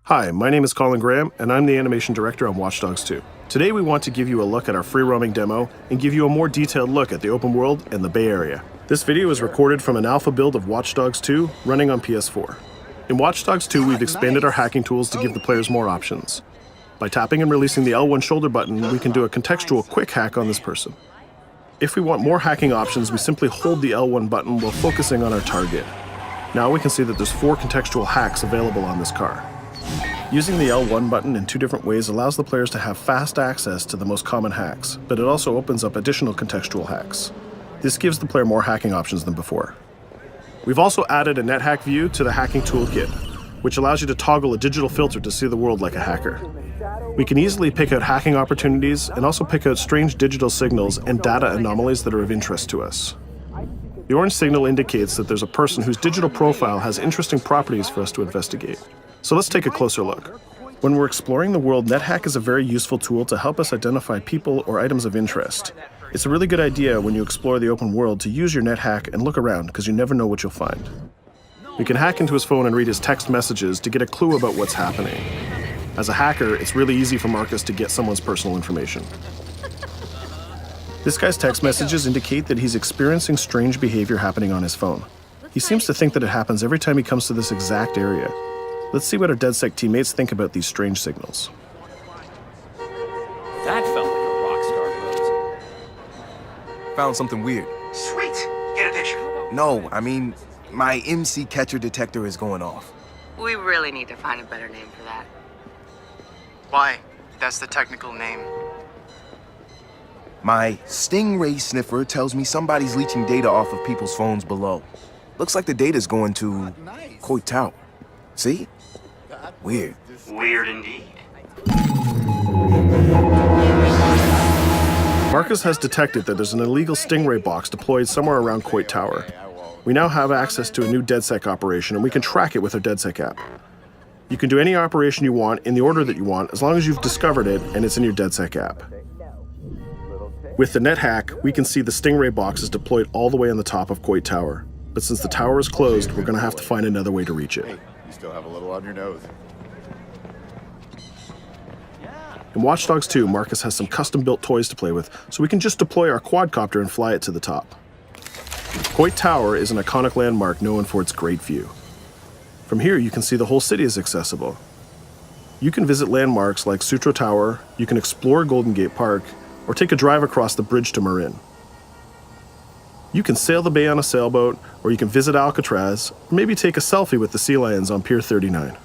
Hi, my name is Colin Graham, and I'm the animation director on Watch Dogs 2. Today we want to give you a look at our free roaming demo and give you a more detailed look at the open world and the Bay Area. This video is recorded from an alpha build of Watch Dogs 2 running on PS4. In Watch Dogs 2, we've expanded our hacking tools to give the players more options. By tapping and releasing the L1 shoulder button, we can do a contextual quick hack on this person. If we want more hacking options, we simply hold the L1 button while focusing on our target. Now we can see that there's 4 contextual hacks available on this car. Using the L1 button in 2 different ways allows the players to have fast access to the most common hacks, but it also opens up additional contextual hacks. This gives the player more hacking options than before. We've also added a NetHack view to the hacking toolkit, which allows you to toggle a digital filter to see the world like a hacker. We can easily pick out hacking opportunities and also pick out strange digital signals and data anomalies that are of interest to us. The orange signal indicates that there's a person whose digital profile has interesting properties for us to investigate. So let's take a closer look. When we're exploring the world, NetHack is a very useful tool to help us identify people or items of interest. It's a really good idea when you explore the open world to use your NetHack and look around because you never know what you'll find. We can hack into his phone and read his text messages to get a clue about what's happening. As a hacker, it's really easy for Marcus to get someone's personal information. This guy's text messages indicate that he's experiencing strange behavior happening on his phone. He seems to think that it happens every time he comes to this exact area. Let's see what our DedSec teammates think about these strange signals. That felt like a rock star pose. Found something weird. Sweet! Get a picture. No, I mean, my MC catcher detector is going off. We really need to find a better name for that. Why? That's the technical name. My Stingray sniffer tells me somebody's leeching data off of people's phones below. Looks like the data's going to Coit Tower. See? Weird. Weird indeed. Marcus has detected that there's an illegal Stingray box deployed somewhere around Coit Tower. We now have access to a new DedSec operation, and we can track it with our DedSec app. You can do any operation you want in the order that you want, as long as you've discovered it and it's in your DedSec app. With the NetHack, we can see the Stingray box is deployed all the way on the top of Coit Tower. But since the tower is closed, we're going to have to find another way to reach it. You still have a little on your nose. In Watch Dogs 2, Marcus has some custom-built toys to play with, so we can just deploy our quadcopter and fly it to the top. Coit Tower is an iconic landmark known for its great view. From here, you can see the whole city is accessible. You can visit landmarks like Sutro Tower, you can explore Golden Gate Park, or take a drive across the bridge to Marin. You can sail the bay on a sailboat, or you can visit Alcatraz, or maybe take a selfie with the sea lions on Pier 39.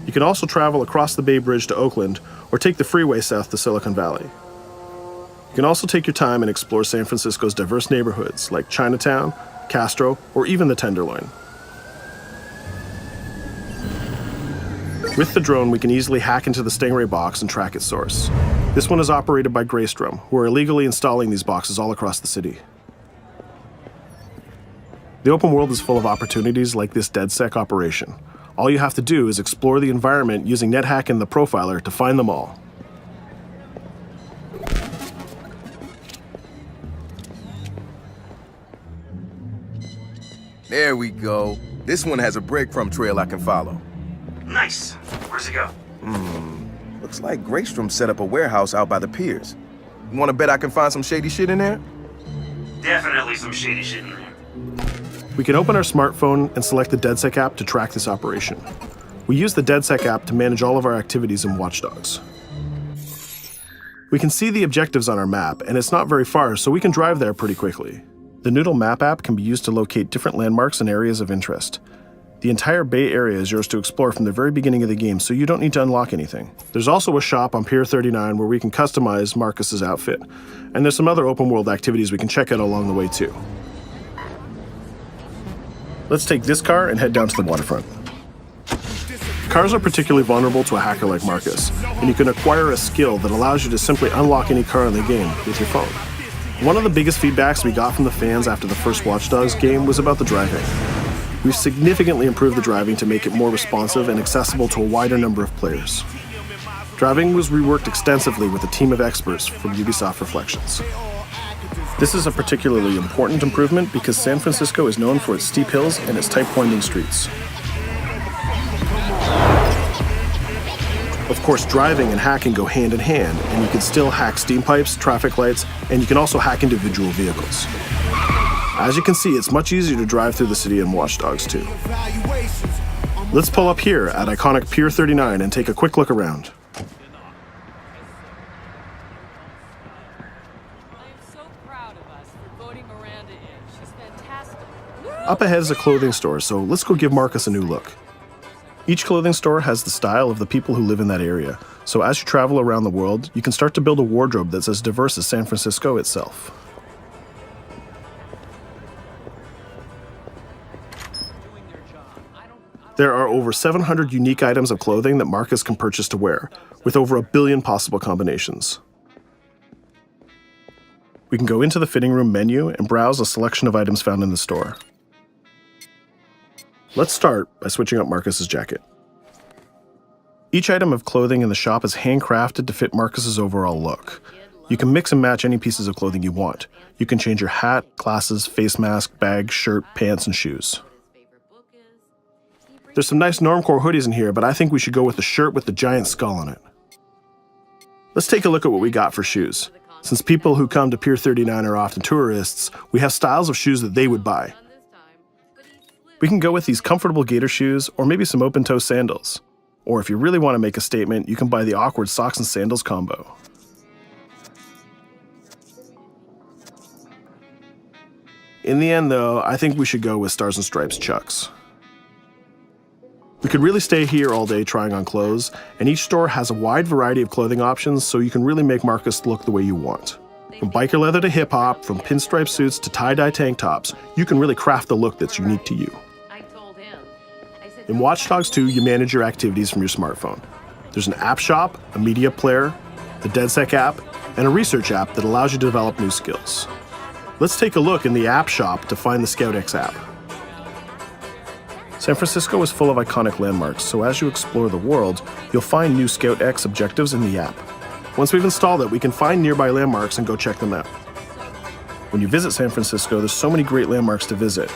You can also travel across the Bay Bridge to Oakland, or take the freeway south to Silicon Valley. You can also take your time and explore San Francisco's diverse neighborhoods like Chinatown, Castro, or even the Tenderloin. With the drone, we can easily hack into the Stingray box and track its source. This one is operated by Greystrom, who are illegally installing these boxes all across the city. The open world is full of opportunities like this DedSec operation. All you have to do is explore the environment using NetHack and the Profiler to find them all. There we go. This one has a breadcrumb trail I can follow. Nice. Where's it go? Looks like Greystrom set up a warehouse out by the piers. You wanna bet I can find some shady shit in there? Definitely some shady shit in there. We can open our smartphone and select the DedSec app to track this operation. We use the DedSec app to manage all of our activities in Watch Dogs. We can see the objectives on our map, and it's not very far, so we can drive there pretty quickly. The Noodle Map app can be used to locate different landmarks and areas of interest. The entire Bay Area is yours to explore from the very beginning of the game, so you don't need to unlock anything. There's also a shop on Pier 39 where we can customize Marcus's outfit, and there's some other open world activities we can check out along the way too. Let's take this car and head down to the waterfront. Cars are particularly vulnerable to a hacker like Marcus, and you can acquire a skill that allows you to simply unlock any car in the game with your phone. One of the biggest feedbacks we got from the fans after the first Watch Dogs game was about the driving. We've significantly improved the driving to make it more responsive and accessible to a wider number of players. Driving was reworked extensively with a team of experts from Ubisoft Reflections. This is a particularly important improvement because San Francisco is known for its steep hills and its tight winding streets. Of course, driving and hacking go hand in hand, and you can still hack steam pipes, traffic lights, and you can also hack individual vehicles. As you can see, it's much easier to drive through the city in Watch Dogs 2. Let's pull up here at iconic Pier 39 and take a quick look around. Up ahead is a clothing store, so let's go give Marcus a new look. Each clothing store has the style of the people who live in that area, so as you travel around the world, you can start to build a wardrobe that's as diverse as San Francisco itself. There are over 700 unique items of clothing that Marcus can purchase to wear, with over 1 billion possible combinations. We can go into the fitting room menu and browse a selection of items found in the store. Let's start by switching up Marcus's jacket. Each item of clothing in the shop is handcrafted to fit Marcus's overall look. You can mix and match any pieces of clothing you want. You can change your hat, glasses, face mask, bag, shirt, pants, and shoes. There's some nice normcore hoodies in here, but I think we should go with the shirt with the giant skull on it. Let's take a look at what we got for shoes. Since people who come to Pier 39 are often tourists, we have styles of shoes that they would buy. We can go with these comfortable gator shoes or maybe some open-toe sandals. Or if you really want to make a statement, you can buy the awkward socks and sandals combo. In the end, though, I think we should go with Stars and Stripes Chucks. We could really stay here all day trying on clothes, and each store has a wide variety of clothing options, so you can really make Marcus look the way you want. From biker leather to hip-hop, from pinstripe suits to tie-dye tank tops, you can really craft the look that's unique to you. In Watch Dogs 2, you manage your activities from your smartphone. There's an app shop, a media player, the DedSec app, and a research app that allows you to develop new skills. Let's take a look in the app shop to find the ScoutX app. San Francisco is full of iconic landmarks, so as you explore the world, you'll find new ScoutX objectives in the app. Once we've installed it, we can find nearby landmarks and go check them out. When you visit San Francisco, there's so many great landmarks to visit.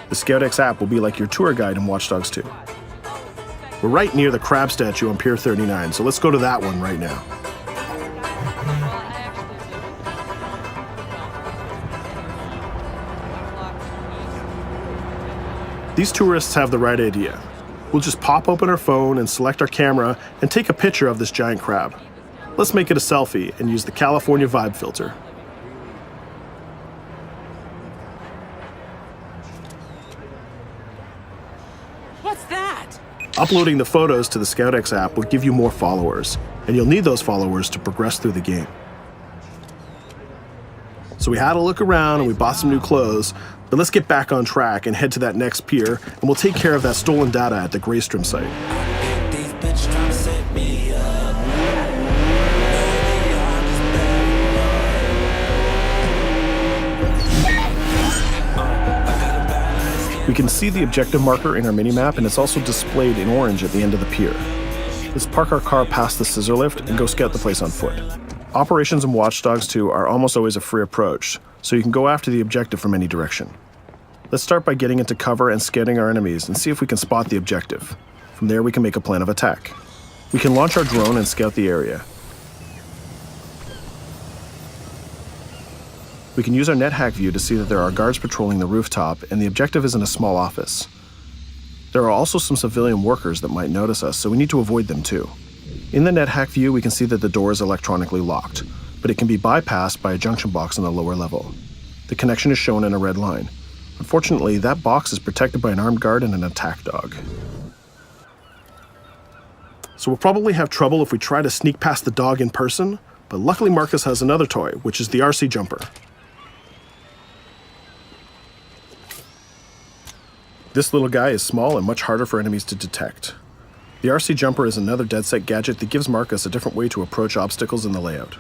The ScoutX app will be like your tour guide in Watch Dogs 2. We're right near the crab statue on Pier 39, so let's go to that one right now. These tourists have the right idea. We'll just pop open our phone and select our camera and take a picture of this giant crab. Let's make it a selfie and use the California Vibe filter. What's that? Uploading the photos to the ScoutX app will give you more followers, and you'll need those followers to progress through the game. So we had a look around and we bought some new clothes, but let's get back on track and head to that next pier, and we'll take care of that stolen data at the Greystrom site. We can see the objective marker in our minimap, and it's also displayed in orange at the end of the pier. Let's park our car past the scissor lift and go scout the place on foot. Operations in Watch Dogs 2 are almost always a free approach, so you can go after the objective from any direction. Let's start by getting into cover and scouting our enemies and see if we can spot the objective. From there, we can make a plan of attack. We can launch our drone and scout the area. We can use our NetHack view to see that there are guards patrolling the rooftop, and the objective is in a small office. There are also some civilian workers that might notice us, so we need to avoid them too. In the NetHack view, we can see that the door is electronically locked, but it can be bypassed by a junction box on the lower level. The connection is shown in a red line. Unfortunately, that box is protected by an armed guard and an attack dog. So we'll probably have trouble if we try to sneak past the dog in person, but luckily Marcus has another toy, which is the RC jumper. This little guy is small and much harder for enemies to detect. The RC jumper is another DedSec gadget that gives Marcus a different way to approach obstacles in the layout.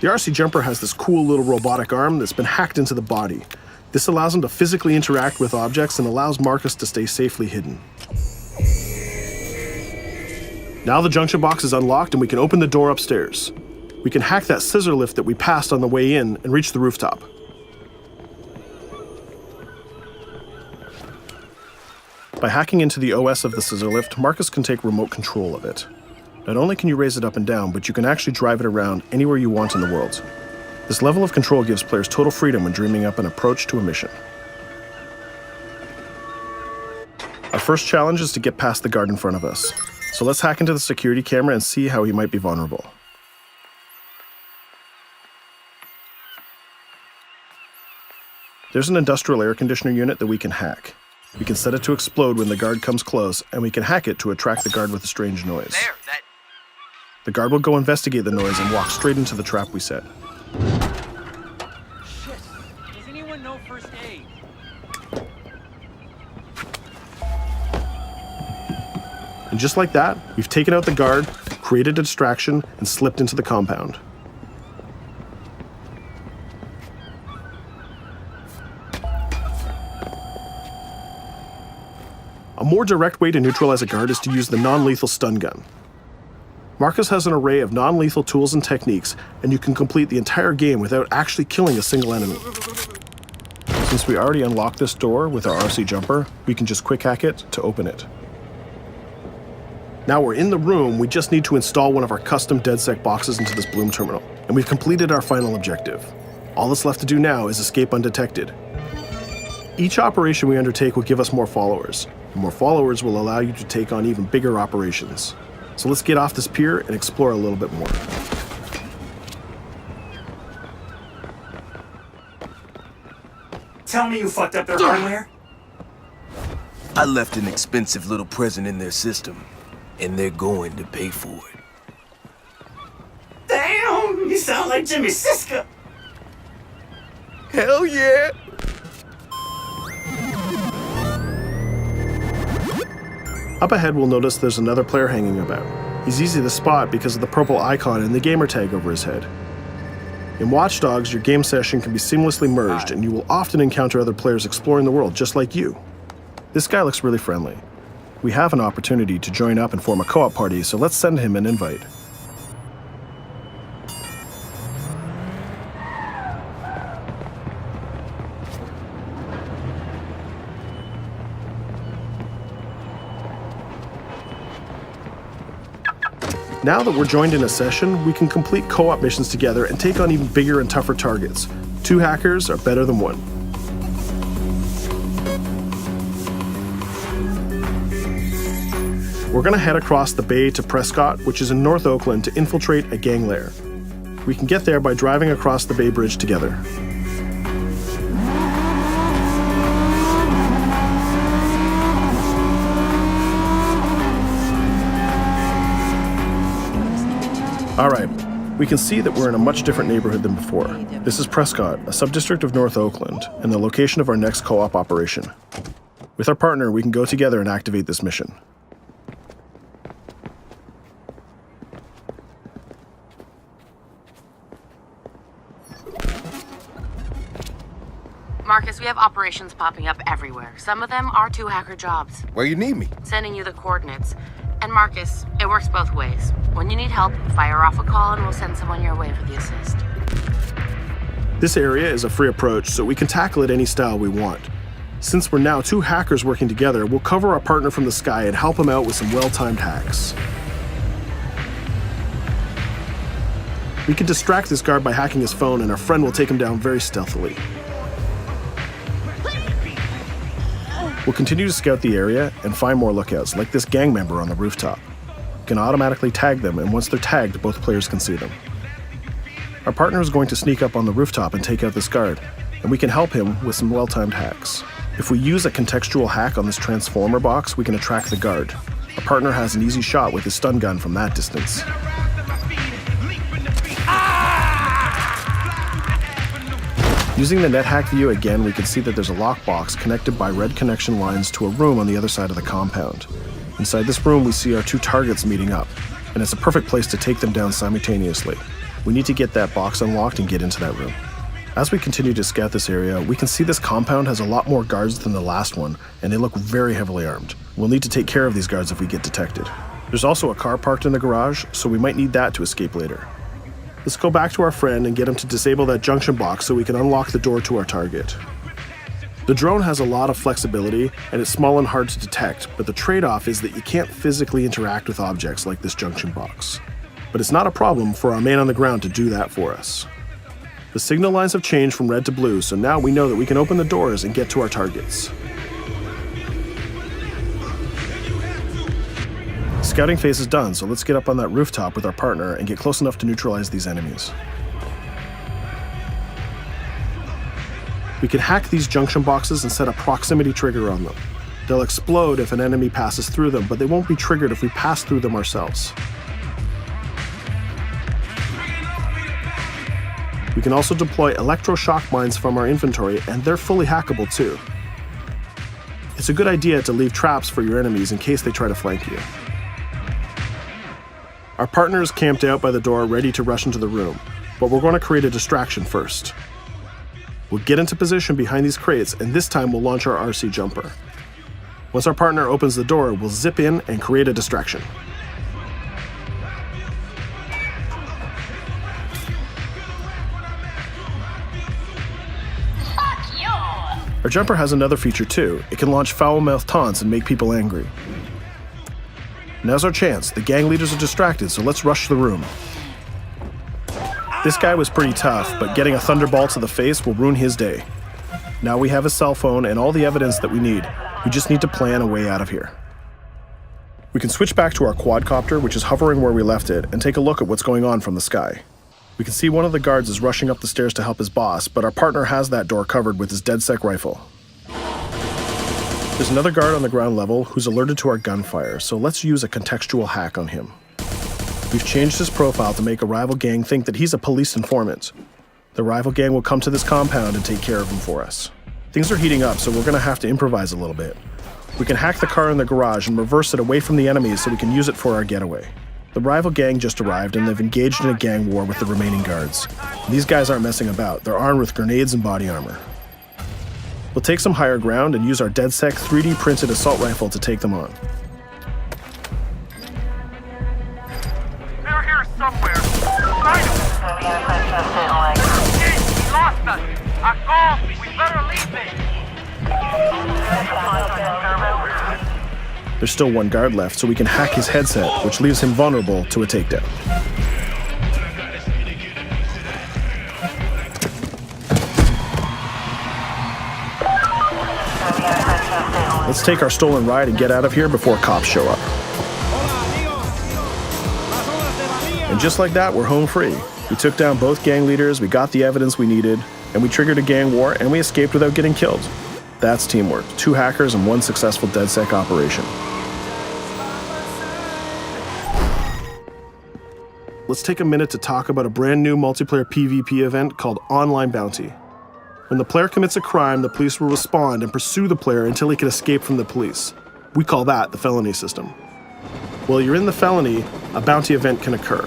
The RC jumper has this cool little robotic arm that's been hacked into the body. This allows him to physically interact with objects and allows Marcus to stay safely hidden. Now the junction box is unlocked and we can open the door upstairs. We can hack that scissor lift that we passed on the way in and reach the rooftop. By hacking into the OS of the scissor lift, Marcus can take remote control of it. Not only can you raise it up and down, but you can actually drive it around anywhere you want in the world. This level of control gives players total freedom when dreaming up an approach to a mission. Our first challenge is to get past the guard in front of us. So let's hack into the security camera and see how he might be vulnerable. There's an industrial air conditioner unit that we can hack. We can set it to explode when the guard comes close, and we can hack it to attract the guard with a strange noise. The guard will go investigate the noise and walk straight into the trap we set. Shit. Does anyone know first aid? And just like that, we've taken out the guard, created a distraction, and slipped into the compound. A more direct way to neutralize a guard is to use the non-lethal stun gun. Marcus has an array of non-lethal tools and techniques, and you can complete the entire game without actually killing a single enemy. Since we already unlocked this door with our RC jumper, we can just quick hack it to open it. Now we're in the room, we just need to install one of our custom DedSec boxes into this Bloom terminal, and we've completed our final objective. All that's left to do now is escape undetected. Each operation we undertake will give us more followers. More followers will allow you to take on even bigger operations. So let's get off this pier and explore a little bit more. Tell me you fucked up their hardware? I left an expensive little present in their system, and they're going to pay for it. Damn, you sound like Jimmy Siska. Hell yeah! Up ahead, we'll notice there's another player hanging about. He's easy to spot because of the purple icon and the gamer tag over his head. In Watch Dogs, your game session can be seamlessly merged, and you will often encounter other players exploring the world just like you. This guy looks really friendly. We have an opportunity to join up and form a co-op party, so let's send him an invite. Now that we're joined in a session, we can complete co-op missions together and take on even bigger and tougher targets. 2 hackers are better than 1. We're gonna head across the bay to Prescott, which is in North Oakland, to infiltrate a gang lair. We can get there by driving across the Bay Bridge together. Alright, we can see that we're in a much different neighborhood than before. This is Prescott, a subdistrict of North Oakland, and the location of our next co-op operation. With our partner, we can go together and activate this mission. Marcus, we have operations popping up everywhere. Some of them are 2 hacker jobs. Where you need me? Sending you the coordinates. And Marcus, it works both ways. When you need help, fire off a call and we'll send someone your way for the assist. This area is a free approach, so we can tackle it any style we want. Since we're now 2 hackers working together, we'll cover our partner from the sky and help him out with some well-timed hacks. We can distract this guard by hacking his phone, and our friend will take him down very stealthily. We'll continue to scout the area and find more lookouts, like this gang member on the rooftop. We can automatically tag them, and once they're tagged, both players can see them. Our partner is going to sneak up on the rooftop and take out this guard, and we can help him with some well-timed hacks. If we use a contextual hack on this transformer box, we can attract the guard. Our partner has an easy shot with his stun gun from that distance. Using the NetHack view again, we can see that there's a lockbox connected by red connection lines to a room on the other side of the compound. Inside this room, we see our 2 targets meeting up, and it's a perfect place to take them down simultaneously. We need to get that box unlocked and get into that room. As we continue to scout this area, we can see this compound has a lot more guards than the last one, and they look very heavily armed. We'll need to take care of these guards if we get detected. There's also a car parked in the garage, so we might need that to escape later. Let's go back to our friend and get him to disable that junction box so we can unlock the door to our target. The drone has a lot of flexibility and it's small and hard to detect, but the trade-off is that you can't physically interact with objects like this junction box. But it's not a problem for our man on the ground to do that for us. The signal lines have changed from red to blue, so now we know that we can open the doors and get to our targets. Scouting phase is done, so let's get up on that rooftop with our partner and get close enough to neutralize these enemies. We can hack these junction boxes and set a proximity trigger on them. They'll explode if an enemy passes through them, but they won't be triggered if we pass through them ourselves. We can also deploy electroshock mines from our inventory, and they're fully hackable too. It's a good idea to leave traps for your enemies in case they try to flank you. Our partner is camped out by the door ready to rush into the room, but we're going to create a distraction first. We'll get into position behind these crates, and this time we'll launch our RC jumper. Once our partner opens the door, we'll zip in and create a distraction. Our jumper has another feature too. It can launch foul-mouthed taunts and make people angry. Now's our chance. The gang leaders are distracted, so let's rush the room. This guy was pretty tough, but getting a thunderball to the face will ruin his day. Now we have his cell phone and all the evidence that we need. We just need to plan a way out of here. We can switch back to our quadcopter, which is hovering where we left it, and take a look at what's going on from the sky. We can see one of the guards is rushing up the stairs to help his boss, but our partner has that door covered with his DedSec rifle. There's another guard on the ground level who's alerted to our gunfire, so let's use a contextual hack on him. We've changed his profile to make a rival gang think that he's a police informant. The rival gang will come to this compound and take care of him for us. Things are heating up, so we're gonna have to improvise a little bit. We can hack the car in the garage and reverse it away from the enemies so we can use it for our getaway. The rival gang just arrived and they've engaged in a gang war with the remaining guards. These guys aren't messing about, they're armed with grenades and body armor. We'll take some higher ground and use our DedSec 3D printed assault rifle to take them on. They're here somewhere. Find them. Hey, we lost us. Akko, we better leave it. There's still one guard left, so we can hack his headset, which leaves him vulnerable to a takedown. Let's take our stolen ride and get out of here before cops show up. And just like that, we're home free. We took down both gang leaders, we got the evidence we needed, and we triggered a gang war, and we escaped without getting killed. That's teamwork. 2 hackers and 1 successful DedSec operation. Let's take a minute to talk about a brand new multiplayer PvP event called Online Bounty. When the player commits a crime, the police will respond and pursue the player until he can escape from the police. We call that the felony system. While you're in the felony, a bounty event can occur.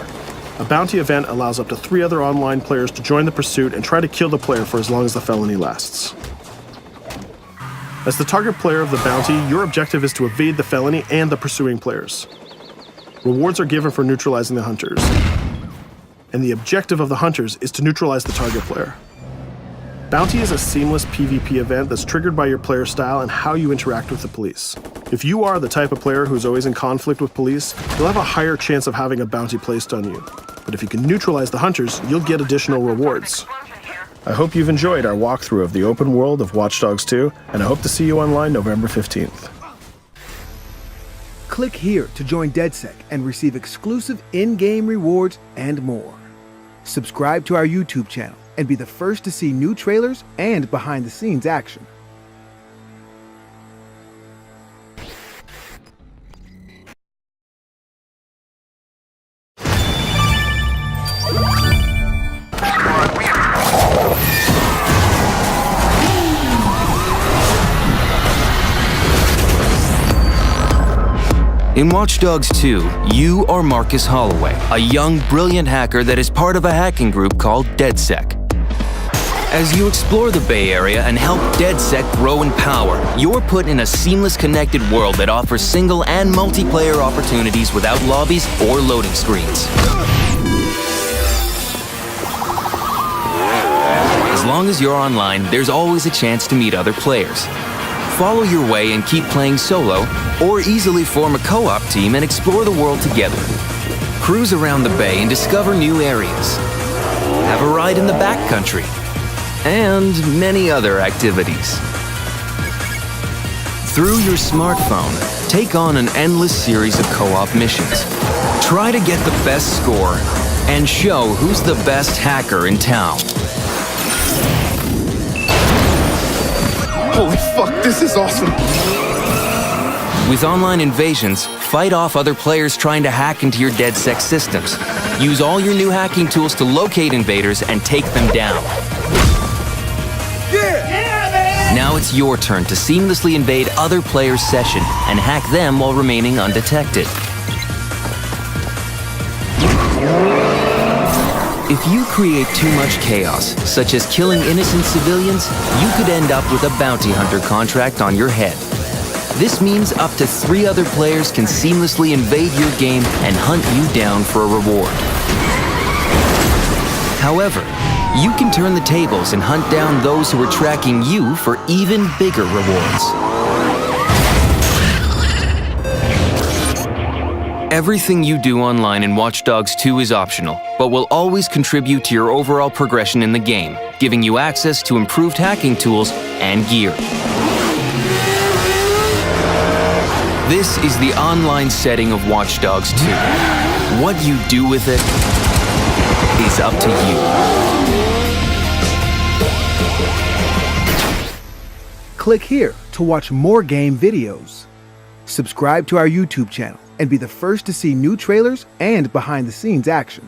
A bounty event allows up to 3 other online players to join the pursuit and try to kill the player for as long as the felony lasts. As the target player of the bounty, your objective is to evade the felony and the pursuing players. Rewards are given for neutralizing the hunters. And the objective of the hunters is to neutralize the target player. Bounty is a seamless PvP event that's triggered by your player style and how you interact with the police. If you are the type of player who's always in conflict with police, you'll have a higher chance of having a bounty placed on you. But if you can neutralize the hunters, you'll get additional rewards. I hope you've enjoyed our walkthrough of the open world of Watch Dogs 2, and I hope to see you online November 15th. Click here to join DedSec and receive exclusive in-game rewards and more. Subscribe to our YouTube channel and be the first to see new trailers and behind-the-scenes action. In Watch Dogs 2, you are Marcus Holloway, a young, brilliant hacker that is part of a hacking group called DedSec. As you explore the Bay Area and help DedSec grow in power, you're put in a seamless connected world that offers single and multiplayer opportunities without lobbies or loading screens. As long long as you're online, there's always a chance to meet other players. Follow your way and keep playing solo, or easily form a co-op team and explore the world together. Cruise around the bay and discover new areas. Have a ride in the backcountry. And many other activities. Through your smartphone, take on an endless series of co-op missions. Try to get the best score and show who's the best hacker in town. Holy fuck, this is awesome! With online invasions, fight off other players trying to hack into your DedSec systems. Use all your new hacking tools to locate invaders and take them down. Now it's your turn to seamlessly invade other players' session and hack them while remaining undetected. If you create too much chaos, such as killing innocent civilians, you could end up with a bounty hunter contract on your head. This means up to 3 other players can seamlessly invade your game and hunt you down for a reward. However, you can turn the tables and hunt down those who are tracking you for even bigger rewards. Everything you do online in Watch Dogs 2 is optional, but will always contribute to your overall progression in the game, giving you access to improved hacking tools and gear. This is the online setting of Watch Dogs 2. What you do with it is up to you. Click here to watch more game videos. Subscribe to our YouTube channel and be the first to see new trailers and behind-the-scenes action.